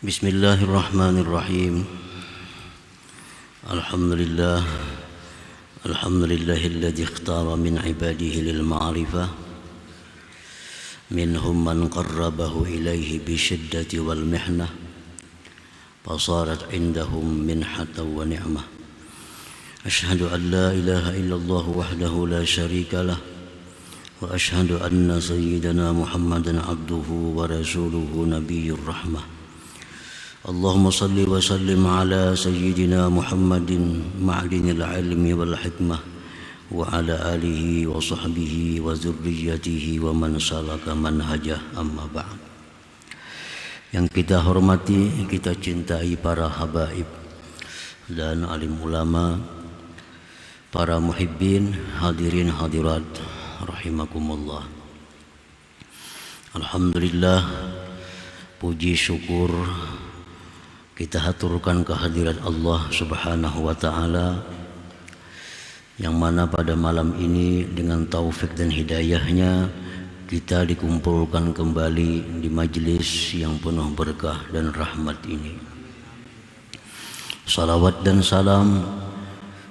Bismillahirrahmanirrahim. Alhamdulillah. Alhamdulillahilladzi ikhtara min ibadihi lil ma'rifah. Minhum man qarrabahu ilaihi bisyiddati wal mihnah. Fasarat indahum minhatan wa ni'mah. Ashhadu an la ilaha illallah wahdahu la syarika lah. Wa ashhadu anna sayyidana Muhammadan abduhu wa rasuluhu nabiyyur rahmah. Allahumma salli wa sallim ala sayyidina Muhammadin ma'dinil ilmi wal hikmah wa ala alihi wa sahbihi wa zurriyatihi wa man salaka manhajah, amma ba'd. Yang kita hormati, kita cintai para habaib dan alim ulama, para muhibbin, hadirin hadirat rahimakumullah. Alhamdulillah, puji syukur kita haturkan kehadirat Allah Subhanahu wa ta'ala, yang mana pada malam ini dengan taufik dan hidayahnya kita dikumpulkan kembali di majlis yang penuh berkah dan rahmat ini. Salawat dan salam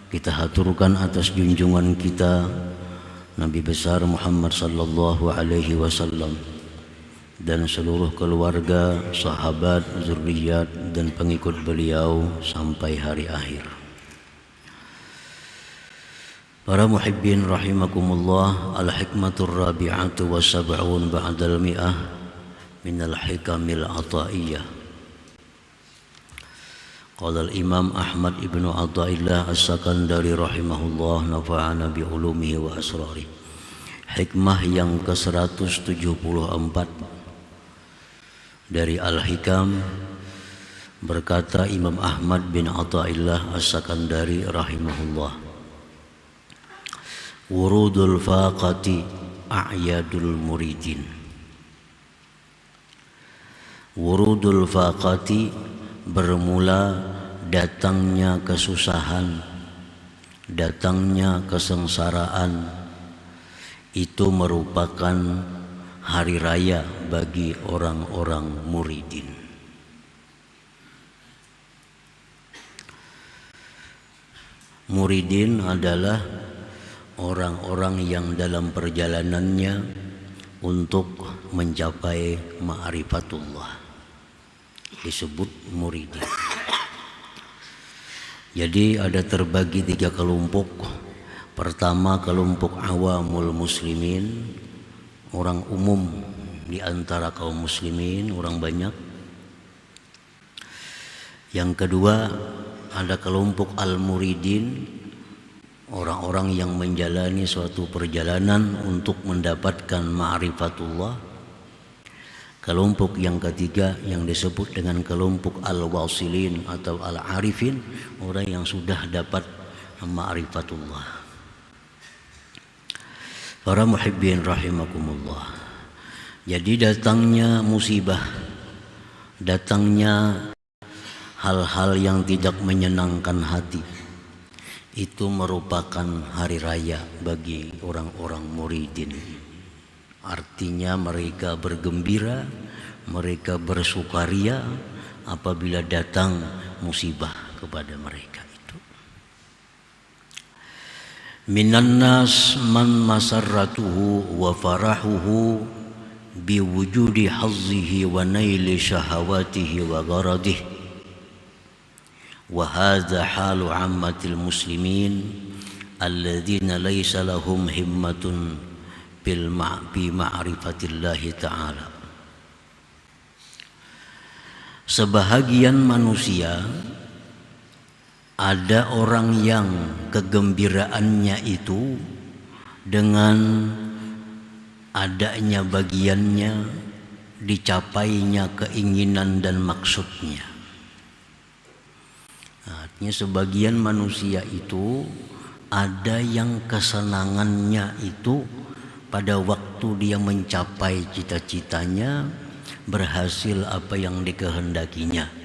kita haturkan atas junjungan kita Nabi besar Muhammad sallallahu alaihi wasallam dan seluruh keluarga, sahabat, zuriat dan pengikut beliau sampai hari akhir. Para muhibbin rahimakumullah, al-hikmatur rabi'atu wa sab'un ba'dal mi'ah minal hikamil ataiyah. Qala al-imam Ahmad ibnu Athaillah as-Sakandari rahimahullah, nafa'ana bi'ulumihi wa asrari. Hikmah yang ke-174 dari Al-Hikam, berkata Imam Ahmad bin Athaillah as-Sakandari rahimahullah, wurudul faqati a'yadul muridin. Wurudul faqati, bermula datangnya kesusahan, datangnya kesengsaraan, itu merupakan hari raya bagi orang-orang muridin. Muridin adalah orang-orang yang dalam perjalanannya untuk mencapai ma'rifatullah, disebut muridin. Jadi ada terbagi 3 kelompok. Pertama, kelompok awamul muslimin, orang umum di antara kaum muslimin, orang banyak. Yang kedua, ada kelompok al-muridin, orang-orang yang menjalani suatu perjalanan untuk mendapatkan ma'rifatullah. Kelompok yang ketiga yang disebut dengan kelompok al-wasilin atau al-arifin, orang yang sudah dapat ma'rifatullah. Para muhibbin rahimakumullah, jadi datangnya musibah, datangnya hal-hal yang tidak menyenangkan hati, itu merupakan hari raya bagi orang-orang muridin. Artinya mereka bergembira, mereka bersukaria apabila datang musibah kepada mereka. Minan nas man masarratuhu wa farahuhu biwujudi hazzihi wa naili syahawatihi wa gharadihi, wa hadha halu ammatil muslimin alladzina laysa lahum himmatun bil ma'rifatillahi ta'ala. Sebahagian manusia, ada orang yang kegembiraannya itu dengan adanya bagiannya, dicapainya keinginan dan maksudnya. Artinya sebagian manusia itu ada yang kesenangannya itu pada waktu dia mencapai cita-citanya, berhasil apa yang dikehendakinya.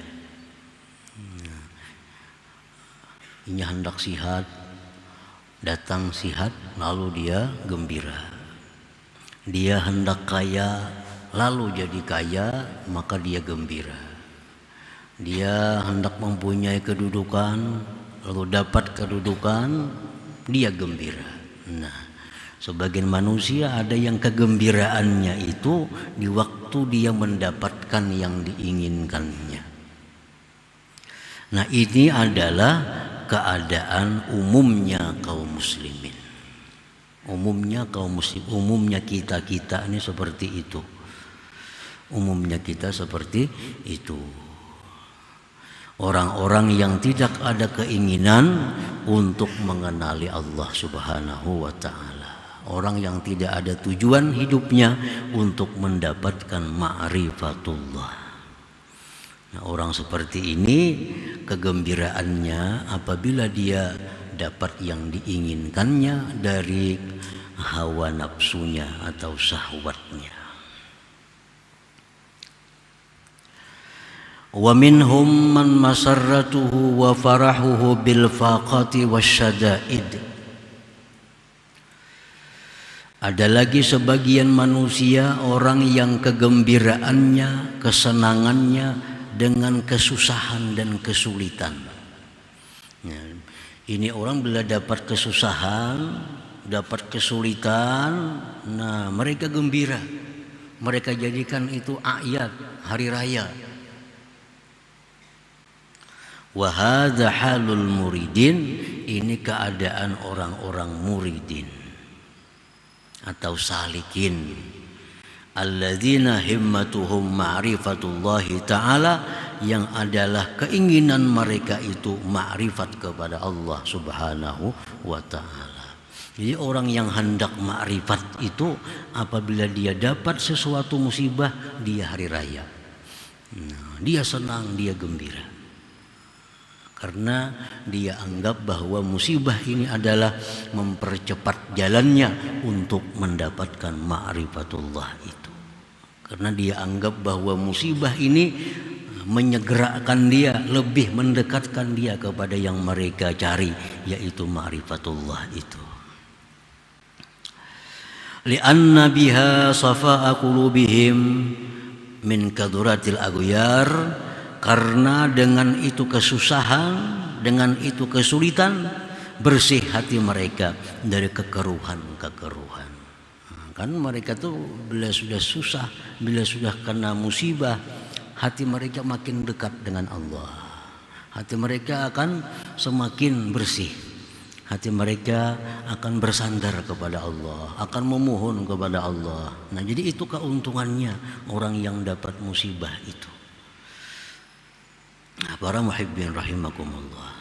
Ini hendak sihat, datang sihat, lalu dia gembira. Dia hendak kaya, lalu jadi kaya, maka dia gembira. Dia hendak mempunyai kedudukan, lalu dapat kedudukan, dia gembira. Nah, sebagian manusia ada yang kegembiraannya itu di waktu dia mendapatkan yang diinginkannya. Nah, ini adalah keadaan umumnya kaum muslimin. Umumnya kaum muslim, umumnya kita ini seperti itu. Umumnya kita seperti itu. Orang-orang yang tidak ada keinginan untuk mengenali Allah Subhanahu wa ta'ala. Orang yang tidak ada tujuan hidupnya untuk mendapatkan ma'rifatullah. Nah, orang seperti ini kegembiraannya apabila dia dapat yang diinginkannya dari hawa nafsunya atau syahwatnya. Wa minhum man masarratuhu wa farahuhu bil faqati wasyada'id. Ada lagi sebagian manusia orang yang kegembiraannya, kesenangannya dengan kesusahan dan kesulitan. Ya, ini orang bila dapat kesusahan, dapat kesulitan, nah mereka gembira. Mereka jadikan itu a'yad, hari raya. Wa hadza halul muridin, ini keadaan orang-orang muridin atau salikin. Alladzina himmatuhum ma'rifatullahi ta'ala, yang adalah keinginan mereka itu ma'rifat kepada Allah Subhanahu wa ta'ala. Jadi orang yang hendak ma'rifat itu apabila dia dapat sesuatu musibah, dia hari raya. Nah, dia senang, dia gembira. Karena dia anggap bahwa musibah ini adalah mempercepat jalannya untuk mendapatkan ma'rifatullah itu. Karena dia anggap bahwa musibah ini menyegerakan dia, lebih mendekatkan dia kepada yang mereka cari, yaitu ma'rifatullah itu. Li'anna biha safa'a qulubihim min kaduratil aghyar, karena dengan itu kesusahan, dengan itu kesulitan, bersih hati mereka dari kekeruhan-kekeruhan. Kan mereka tuh bila sudah susah, bila sudah kena musibah, hati mereka makin dekat dengan Allah. Hati mereka akan semakin bersih. Hati mereka akan bersandar kepada Allah, akan memohon kepada Allah. Nah, jadi itu keuntungannya orang yang dapat musibah itu. Para muhibbin rahimakumullah.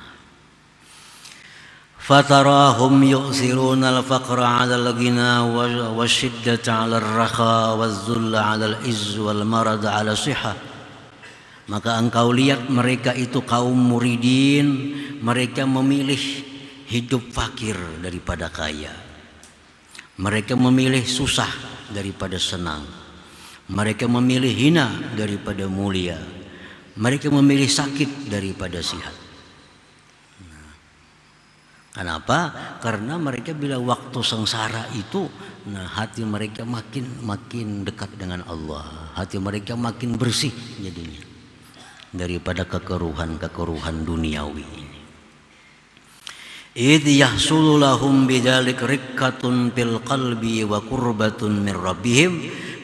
Fatarahum yu'siruna al-faqra 'ala al-ghina wasyiddata 'ala ar-rakha waz-zulla 'ala al-izz wal marad 'ala sihah. Maka engkau lihat mereka itu kaum muridin, mereka memilih hidup fakir daripada kaya. Mereka memilih susah daripada senang. Mereka memilih hina daripada mulia. Mereka memilih sakit daripada sihat. Kenapa? Karena mereka bila waktu sengsara itu, nah hati mereka makin dekat dengan Allah. Hati mereka makin bersih jadinya daripada kekeruhan duniawi ini. Idh yahsulu lahum bidzalik riqqatun fil qalbi wa qurbatun min rabbihim,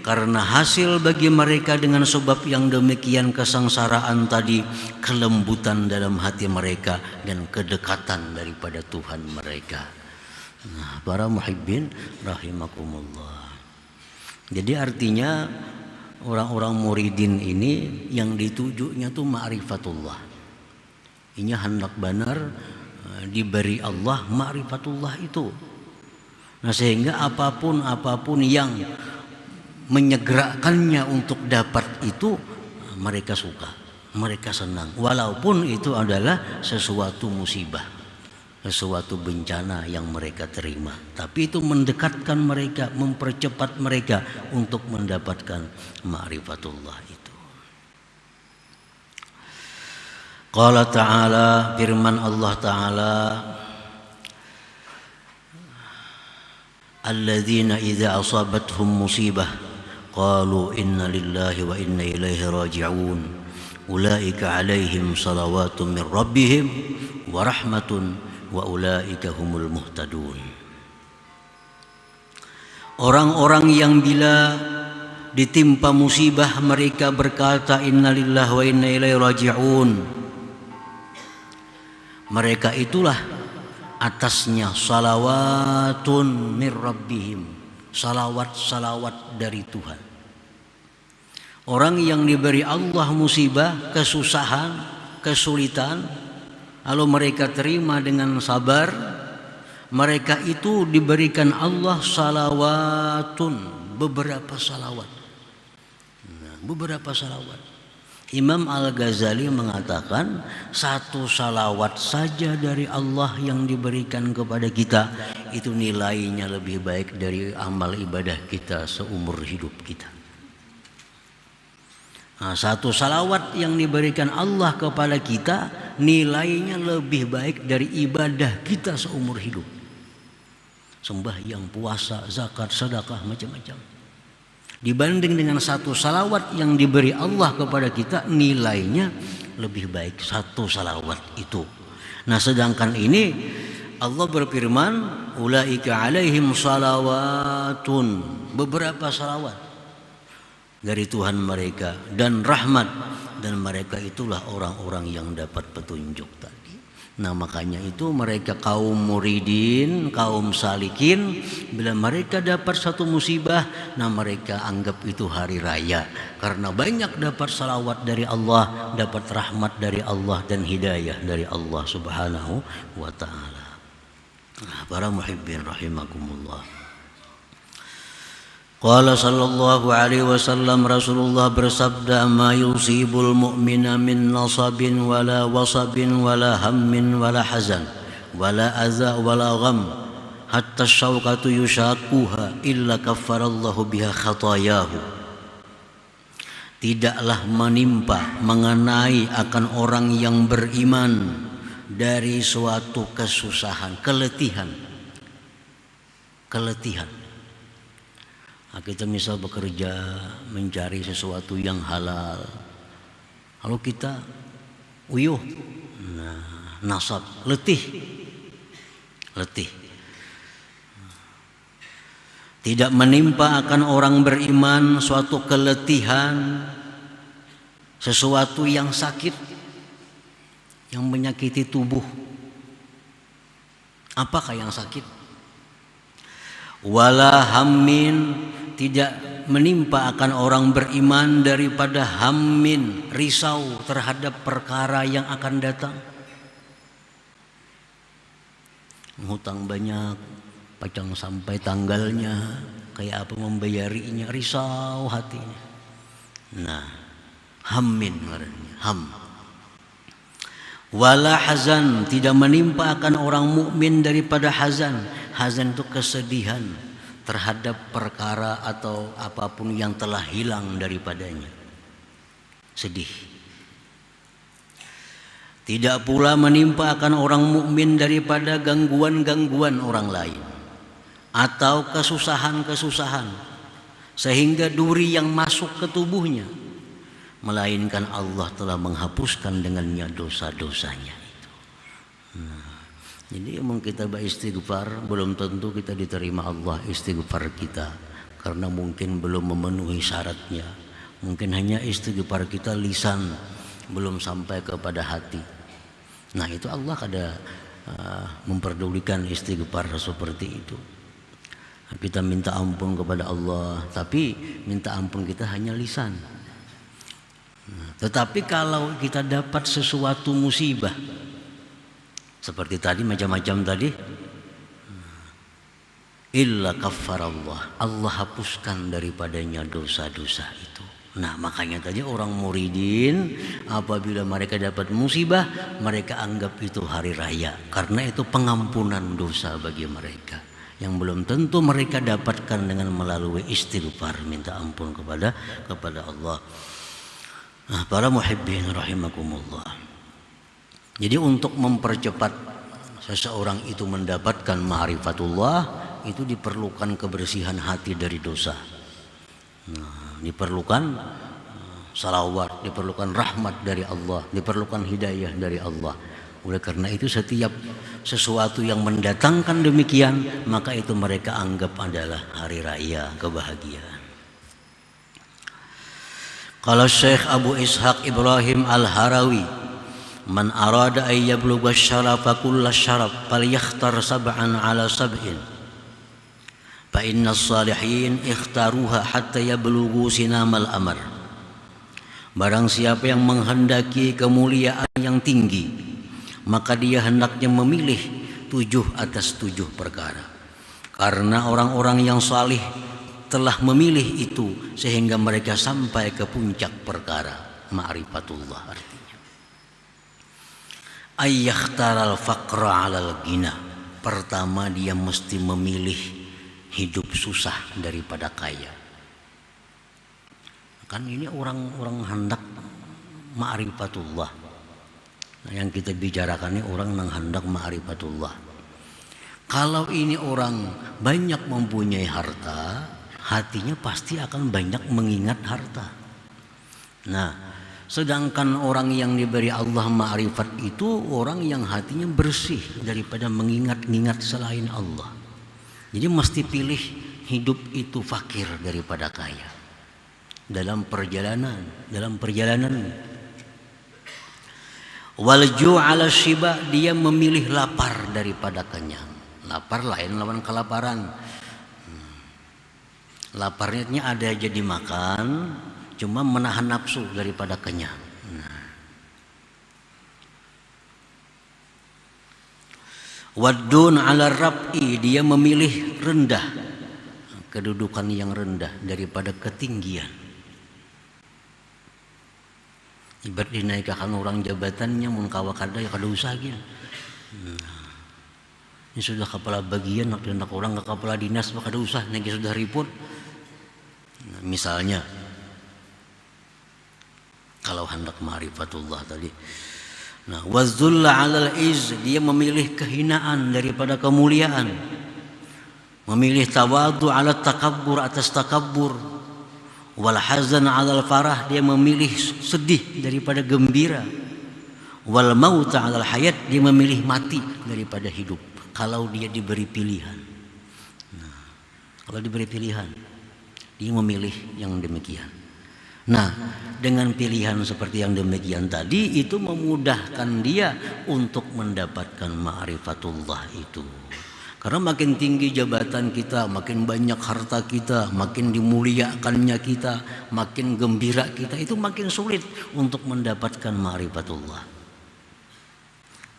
karena hasil bagi mereka dengan sebab yang demikian kesengsaraan tadi, kelembutan dalam hati mereka dan kedekatan daripada Tuhan mereka. Nah, para muhibbin rahimakumullah. Jadi artinya orang-orang muridin ini yang ditujunya tuh ma'rifatullah. Ini hendak benar diberi Allah ma'rifatullah itu. Nah, sehingga apapun yang menyegerakannya untuk dapat itu, mereka suka, mereka senang, walaupun itu adalah sesuatu musibah, sesuatu bencana yang mereka terima, tapi itu mendekatkan mereka, mempercepat mereka untuk mendapatkan ma'rifatullah itu. Qala ta'ala, firman Allah ta'ala, alladzina idza asabathum musibah qalu inna lillahi wa inna ilaihi raji'un ulaika alaihim salawatun min rabbihim wa rahmatun wa ulaika humul muhtadun. Orang-orang yang bila ditimpa musibah mereka berkata innalillahi wa inna ilaihi raji'un, mereka itulah atasnya salawatun min rabbihim, salawat-salawat dari Tuhan. Orang yang diberi Allah musibah, kesusahan, kesulitan, lalu mereka terima dengan sabar, mereka itu diberikan Allah salawatun, beberapa salawat. Beberapa salawat. Imam Al-Ghazali mengatakan satu salawat saja dari Allah yang diberikan kepada kita itu nilainya lebih baik dari amal ibadah kita seumur hidup kita. Nah, satu salawat yang diberikan Allah kepada kita nilainya lebih baik dari ibadah kita seumur hidup. Sembahyang, puasa, zakat, sedekah, macam-macam. Dibanding dengan satu salawat yang diberi Allah kepada kita nilainya lebih baik satu salawat itu. Nah, sedangkan ini Allah berfirman ulaika alaihim salawatun, beberapa salawat dari Tuhan mereka dan rahmat, dan mereka itulah orang-orang yang dapat petunjuk tadi. Nah, makanya itu mereka kaum muridin, kaum salikin, bila mereka dapat satu musibah, nah mereka anggap itu hari raya karena banyak dapat salawat dari Allah, dapat rahmat dari Allah dan hidayah dari Allah Subhanahu wa taala. Nah, para muhibbin rahimakumullah. Qala sallallahu alaihi wasallam, Rasulullah bersabda, ma yusibul mu'mina min nasabin wala wasabin wala hammin wala hazan wala adza wala gham hatta syauqatu yushaquha illa kaffarallahu biha khatayahu. Tidaklah menimpa mengenai akan orang yang beriman dari suatu kesusahan, keletihan. Nah, kita misal bekerja mencari sesuatu yang halal, lalu kita uyuh, nasab, letih. Tidak menimpa akan orang beriman suatu keletihan, sesuatu yang sakit, yang menyakiti tubuh. Apakah yang sakit? Wala hammin, tidak menimpa akan orang beriman daripada hammin, risau terhadap perkara yang akan datang. Hutang banyak, pacang sampai tanggalnya, kayak apa membayarinya, risau hatinya. Nah, hammin artinya, ham. Wala hazan, tidak menimpa akan orang mukmin daripada hazan. Hazan itu kesedihan terhadap perkara atau apapun yang telah hilang daripadanya. Sedih. Tidak pula menimpa akan orang mukmin daripada gangguan-gangguan orang lain atau kesusahan-kesusahan sehingga duri yang masuk ke tubuhnya, melainkan Allah telah menghapuskan dengannya dosa-dosanya itu. Jadi emang kita beristighfar belum tentu kita diterima Allah istighfar kita, karena mungkin belum memenuhi syaratnya. Mungkin hanya istighfar kita lisan, belum sampai kepada hati. Nah, itu Allah kada memperdulikan istighfar seperti itu. Kita minta ampun kepada Allah, tapi minta ampun kita hanya lisan. Tetapi kalau kita dapat sesuatu musibah seperti tadi, macam-macam tadi, illa kaffarallah, Allah hapuskan daripadanya dosa-dosa itu. Nah, makanya tadi orang muridin apabila mereka dapat musibah, mereka anggap itu hari raya, karena itu pengampunan dosa bagi mereka yang belum tentu mereka dapatkan dengan melalui istighfar, minta ampun kepada Allah. Nah, para muhibbin rahimakumullah. Jadi untuk mempercepat seseorang itu mendapatkan ma'rifatullah, itu diperlukan kebersihan hati dari dosa. Nah, diperlukan salawat, diperlukan rahmat dari Allah, diperlukan hidayah dari Allah. Oleh karena itu setiap sesuatu yang mendatangkan demikian, maka itu mereka anggap adalah hari raya kebahagiaan. Kalau Syekh Abu Ishaq Ibrahim Al-Harawi, man arada ay yablugha syarafa kulla syaraf falyakhtar sab'an ala sab'in fa inna as-salihin ikhtaruha hatta yablughu sinamal amr. Barang siapa yang menghendaki kemuliaan yang tinggi, maka dia hendaknya memilih 7 atas 7 perkara. Karena orang-orang yang salih telah memilih itu sehingga mereka sampai ke puncak perkara, ma'rifatullah artinya. Ayyakhtaral faqra 'alal ghina. Pertama dia mesti memilih hidup susah daripada kaya. Kan ini orang-orang hendak ma'rifatullah. Nah, yang kita bicarakan ini orang yang hendak ma'rifatullah. Kalau ini orang banyak mempunyai harta, hatinya pasti akan banyak mengingat harta. Nah, sedangkan orang yang diberi Allah ma'rifat itu orang yang hatinya bersih daripada mengingat-ingat selain Allah. Jadi mesti pilih hidup itu fakir daripada kaya. Dalam perjalanan wal ju'ala syiba, dia memilih lapar daripada kenyang. Lapar lain lawan kelaparan. Laparnya ada jadi makan, cuma menahan nafsu daripada kenyang. Waddun ala rab'i, dia memilih rendah, kedudukan yang rendah daripada ketinggian. Ibarat dinaikkan orang jabatannya mun kawa kada ya kada usah gitu. Ini sudah kepala bagian, nak orang ke kepala dinas maka kada usah naik sudah ripun. Nah, misalnya kalau hendak ma'rifatullah tadi. Nah, wazulla 'alal iz, dia memilih kehinaan daripada kemuliaan. Memilih tawadhu 'ala takabbur, atas takabbur. Wal hazan 'alal farah, dia memilih sedih daripada gembira. Wal maut 'alal hayat, dia memilih mati daripada hidup. Kalau dia diberi pilihan. Nah, kalau diberi pilihan, dia memilih yang demikian. Nah, dengan pilihan seperti yang demikian tadi itu memudahkan dia untuk mendapatkan ma'rifatullah itu. Karena makin tinggi jabatan kita, makin banyak harta kita, makin dimuliakannya kita, makin gembira kita, itu makin sulit untuk mendapatkan ma'rifatullah.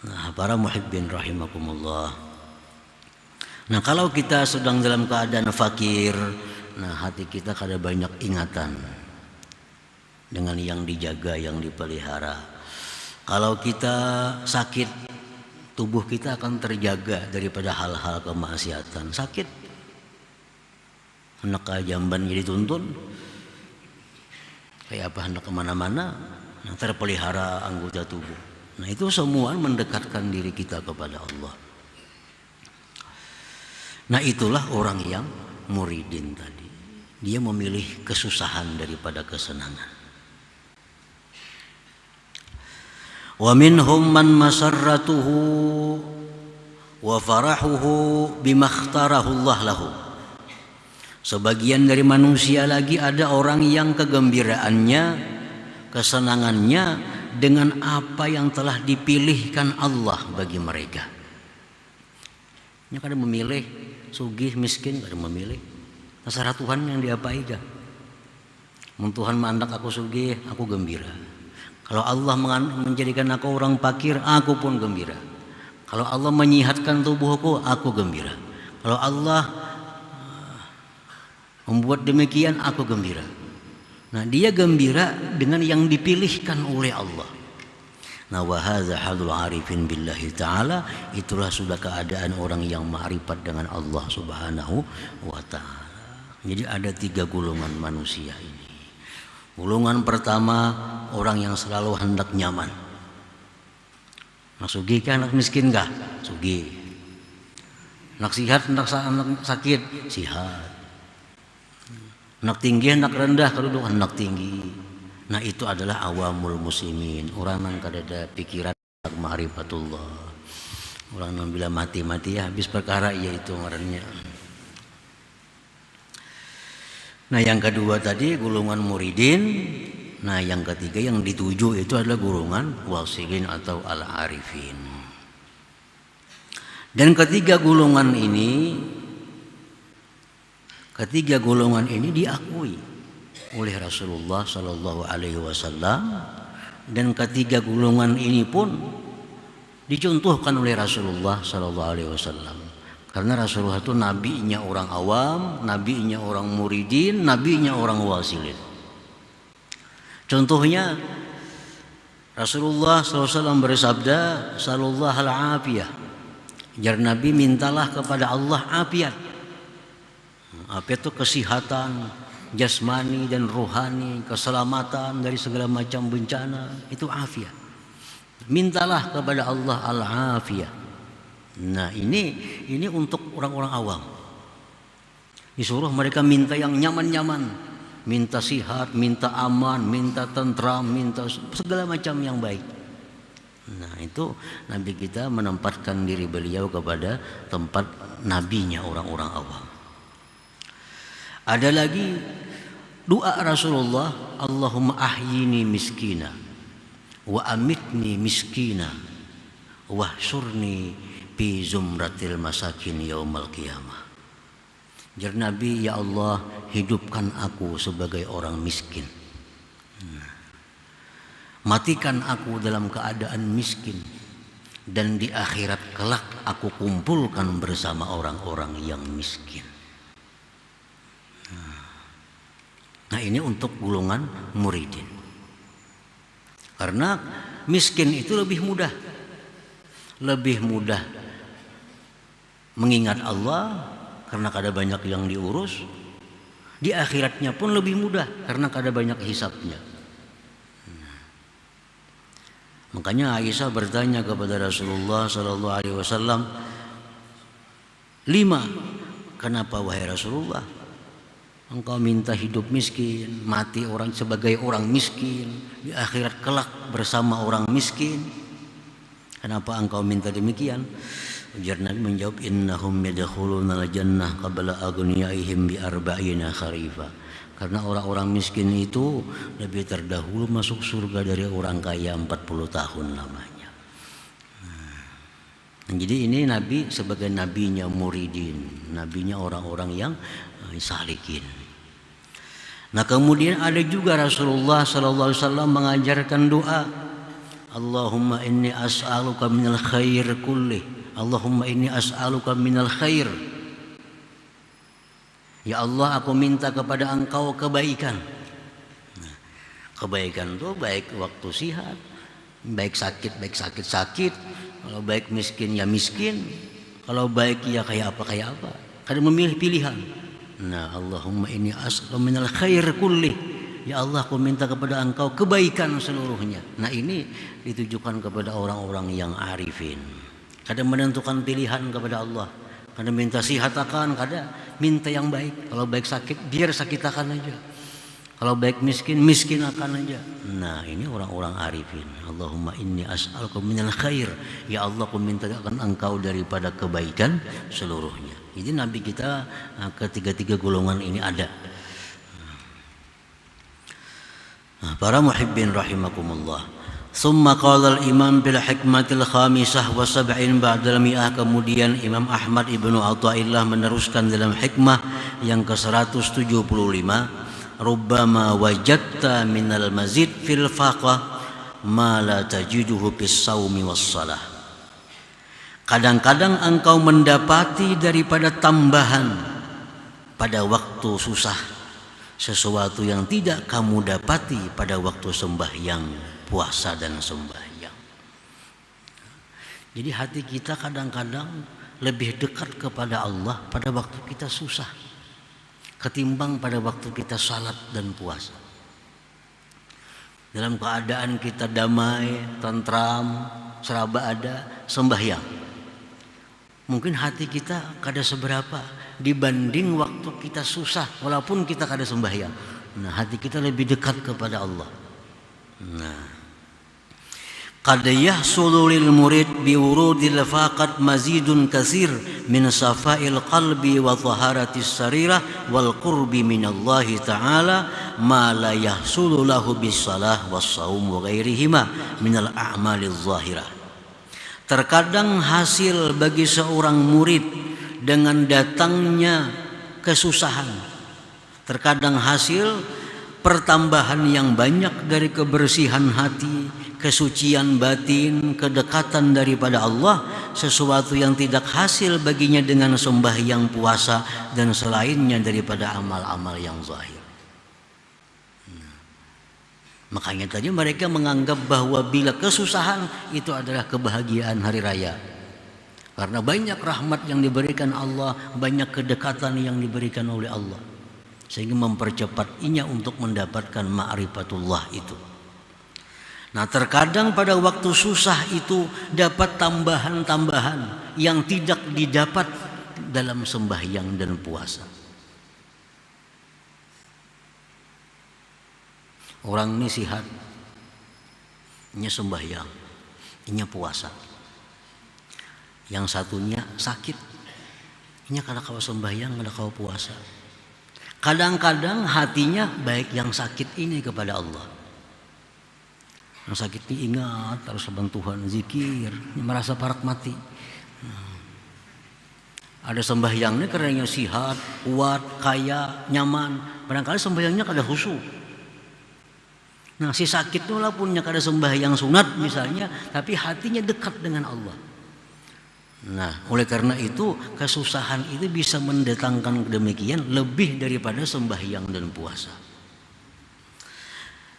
Nah, para muhibbin rahimakumullah. Nah, kalau kita sedang dalam keadaan fakir, nah hati kita kada banyak ingatan dengan yang dijaga, yang dipelihara. Kalau kita sakit, tubuh kita akan terjaga daripada hal-hal kemaksiatan. Sakit, hendak ke jamban jadi tuntun, kayak apa hendak kemana-mana, nah, terpelihara anggota tubuh. Nah, itu semua mendekatkan diri kita kepada Allah. Nah, itulah orang yang muridin tadi. Dia memilih kesusahan daripada kesenangan. Wa minhum man masarratuhu wa farahuhu bima ikhtarahu Allah lahu. Sebagian dari manusia lagi ada orang yang kegembiraannya, kesenangannya dengan apa yang telah dipilihkan Allah bagi mereka. Nya kada memilih sugih miskin, kada memilih. Terserah Tuhan yang diapai dah. Mun Tuhan mandak aku sugih, aku gembira. Kalau Allah menjadikan aku orang fakir, aku pun gembira. Kalau Allah menyihatkan tubuhku, aku gembira. Kalau Allah membuat demikian, aku gembira. Nah, dia gembira dengan yang dipilihkan oleh Allah. Nah, wa hadza halul arifin billahi ta'ala, itulah sudah keadaan orang yang ma'rifat dengan Allah Subhanahu wa ta'ala. Jadi ada 3 golongan manusia ini. Golongan pertama, orang yang selalu hendak nyaman. Nak sugih kah, nak miskin kah? Sugih. Nak sihat, nak sakit? Sihat. Nak tinggi, nak rendah, kedudukan nak tinggi. Nah itu adalah awamul muslimin, orang yang kada pikiran ma'rifatullah. Orang yang bila mati-mati ya habis perkara ya itu ngarannya. Nah yang kedua tadi golongan muridin. Nah yang ketiga yang dituju itu adalah golongan wasilin atau al-arifin. Dan ketiga golongan ini diakui oleh Rasulullah Sallallahu Alaihi Wasallam, dan ketiga golongan ini pun dicontohkan oleh Rasulullah Sallallahu Alaihi Wasallam. Karena Rasulullah itu nabinya orang awam, nabinya orang muridin, nabinya orang wasilin. Contohnya Rasulullah SAW bersabda, "Sallallahu al-afiyah." Jar Nabi, mintalah kepada Allah afiat. Afiat itu kesehatan jasmani dan rohani, keselamatan dari segala macam bencana, itu afiat. Mintalah kepada Allah al-afiyah. Nah ini untuk orang-orang awam. Disuruh mereka minta yang nyaman-nyaman, minta sihat, minta aman, minta tentram, minta segala macam yang baik. Nah itu Nabi kita menempatkan diri beliau kepada tempat nabinya orang-orang awam. Ada lagi doa Rasulullah, Allahumma ahyini miskina wa amitni miskina wahsyurni fi zumratil masakin yaumal qiyamah. Jar Nabi, ya Allah, hidupkan aku sebagai orang miskin, matikan aku dalam keadaan miskin, dan di akhirat kelak aku kumpulkan bersama orang-orang yang miskin. Nah ini untuk golongan muridin. Karena miskin itu lebih mudah mengingat Allah karena kada banyak yang diurus. Di akhiratnya pun lebih mudah karena kada banyak hisabnya. Makanya Aisyah bertanya kepada Rasulullah Sallallahu Alaihi Wasallam, 5, kenapa wahai Rasulullah engkau minta hidup miskin, mati orang sebagai orang miskin, di akhirat kelak bersama orang miskin? Kenapa engkau minta demikian? Ujar Nabi menjawab, innahum yadkhuluna al-jannah qabla aghniyaihim bi arba'ina kharifa. Karena orang-orang miskin itu lebih terdahulu masuk surga dari orang kaya 40 tahun lamanya. Jadi ini Nabi sebagai nabinya muridin, nabinya orang-orang yang salikin. Nah kemudian ada juga Rasulullah Sallallahu Alaihi Wasallam mengajarkan doa, Allahumma inni as'aluka minal khair kullih, Allahumma inni as'aluka minal khair. Ya Allah, aku minta kepada Engkau kebaikan. Nah, kebaikan itu baik waktu sehat, baik sakit sakit, kalau baik miskin ya miskin, kalau baik ya kayak apa. Kadang memilih pilihan. Nah, Allahumma inni as'aluka minal khair kullih. Ya Allah, aku minta kepada Engkau kebaikan seluruhnya. Nah, ini ditujukan kepada orang-orang yang arifin. Kadang menentukan pilihan kepada Allah. Kadang minta sihat akan, kadang minta yang baik. Kalau baik sakit, biar sakit akan aja. Kalau baik miskin, miskin akan aja. Nah, ini orang-orang arifin. Allahumma inni as'aluka minal khair. Ya Allah, aku minta akan Engkau daripada kebaikan seluruhnya. Jadi Nabi kita ketiga-tiga golongan ini ada. Nah, para muhibbin rahimakumullah. Summa qala al-imam bil hikmatil khamisah wa sab'in ba'dal mi'ah. Kemudian Imam Ahmad Ibnu Athaillah meneruskan dalam hikmah yang ke-175, rubbama wajadta minal mazid fil faqah ma la tajiduhu bis saumi was salah. Kadang-kadang engkau mendapati daripada tambahan pada waktu susah sesuatu yang tidak kamu dapati pada waktu sembahyang, puasa dan sembahyang. Jadi hati kita kadang-kadang lebih dekat kepada Allah pada waktu kita susah ketimbang pada waktu kita salat dan puasa. Dalam keadaan kita damai, tentram, seraba ada, sembahyang, mungkin hati kita kada seberapa dibanding waktu kita susah walaupun kita kada sembahyang. Nah, hati kita lebih dekat kepada Allah. Nah, qad yahsulu lil murid bi wurudil faqat mazidun katsir min safa'il qalbi wa taharatis sarirah wal qurbi minallahi ta'ala ma la yahsulu lahu bis salah was shaum wa ghairihima minal a'malil zahirah. Terkadang hasil bagi seorang murid dengan datangnya kesusahan, terkadang hasil pertambahan yang banyak dari kebersihan hati, kesucian batin, kedekatan daripada Allah, sesuatu yang tidak hasil baginya dengan sembahyang, puasa dan selainnya daripada amal-amal yang zahir. Makanya tadi mereka menganggap bahwa bila kesusahan itu adalah kebahagiaan hari raya. Karena banyak rahmat yang diberikan Allah, banyak kedekatan yang diberikan oleh Allah, sehingga mempercepat inya untuk mendapatkan ma'rifatullah itu. Nah, terkadang pada waktu susah itu dapat tambahan-tambahan yang tidak didapat dalam sembahyang dan puasa. Orang ini sihat, ini sembahyang, ini puasa. Yang satunya sakit, ini kada kau sembahyang, kada kau puasa. Kadang-kadang hatinya baik yang sakit ini kepada Allah. Yang sakit ini ingat harus sama Tuhan, zikir, merasa parak mati. Ada sembahyangnya karena sihat, kuat, kaya, nyaman. Barangkali sembahyangnya kada khusyuk. Nah, si sakit itu walaupun kada sembahyang sunat misalnya, tapi hatinya dekat dengan Allah. Nah, oleh karena itu kesusahan itu bisa mendatangkan demikian lebih daripada sembahyang dan puasa.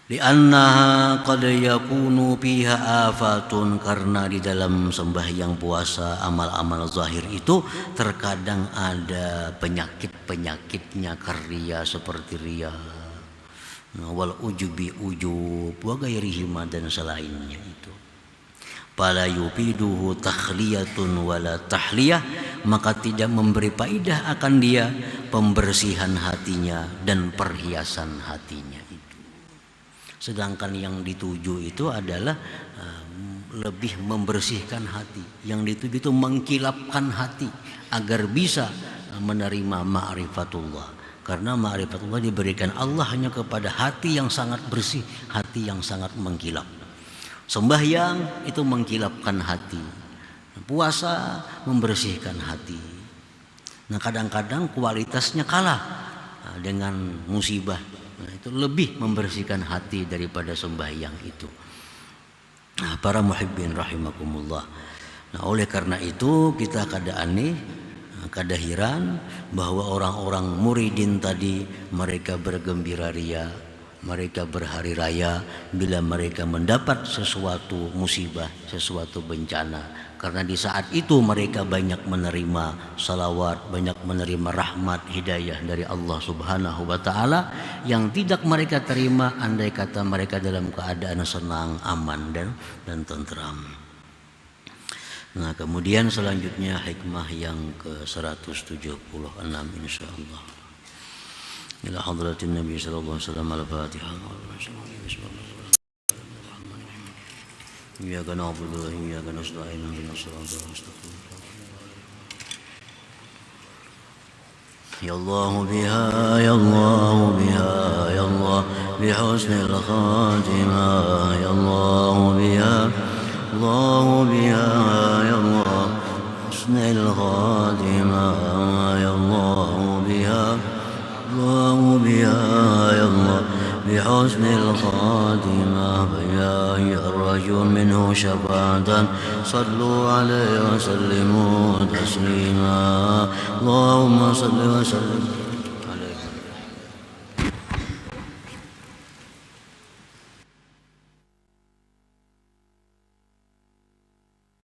Li'annaha qad yakunu fiha afatun, karena di dalam sembahyang puasa amal-amal zahir itu terkadang ada penyakit-penyakitnya, karya seperti riya, wal ujubi ujub wa ghairihima dan selainnya itu. Fala yufiduhu takhliyatun wala tahliyah, maka tidak memberi faedah akan dia pembersihan hatinya dan perhiasan hatinya itu. Sedangkan yang dituju itu adalah lebih membersihkan hati. Yang dituju itu mengkilapkan hati agar bisa menerima ma'rifatullah. Karena ma'rifatullah diberikan Allah hanya kepada hati yang sangat bersih, hati yang sangat mengkilap. Sembahyang itu mengkilapkan hati, puasa membersihkan hati. Nah, kadang-kadang kualitasnya kalah dengan musibah. Nah, itu lebih membersihkan hati daripada sembahyang itu. Nah, para muhibbin rahimakumullah. Nah, oleh karena itu kita kada aneh, kada heran bahwa orang-orang muridin tadi mereka bergembira ria, mereka berhari raya bila mereka mendapat sesuatu musibah, sesuatu bencana. Karena di saat itu mereka banyak menerima salawat, banyak menerima rahmat, hidayah dari Allah Subhanahu wa ta'ala yang tidak mereka terima andai kata mereka dalam keadaan senang, aman dan tentram. Nah, kemudian selanjutnya hikmah yang ke-176 insyaallah. Ila hadratin Nabi sallallahu alaihi wasallam al-Fatihah. Iyyaka na'budu wa iyyaka nasta'in ihdinas siratal mustaqim. Ya Allah biha ya Allah biha ya Allah bi husnil khatimah ya Allah biha Allah biha ya Allah husnil khatimah ya Allah biha الله بها يا الله بحسن الخاتمة فيا الرجل منه شفاعة صلوا عليه وسلموا تسليما اللهم صل وسلم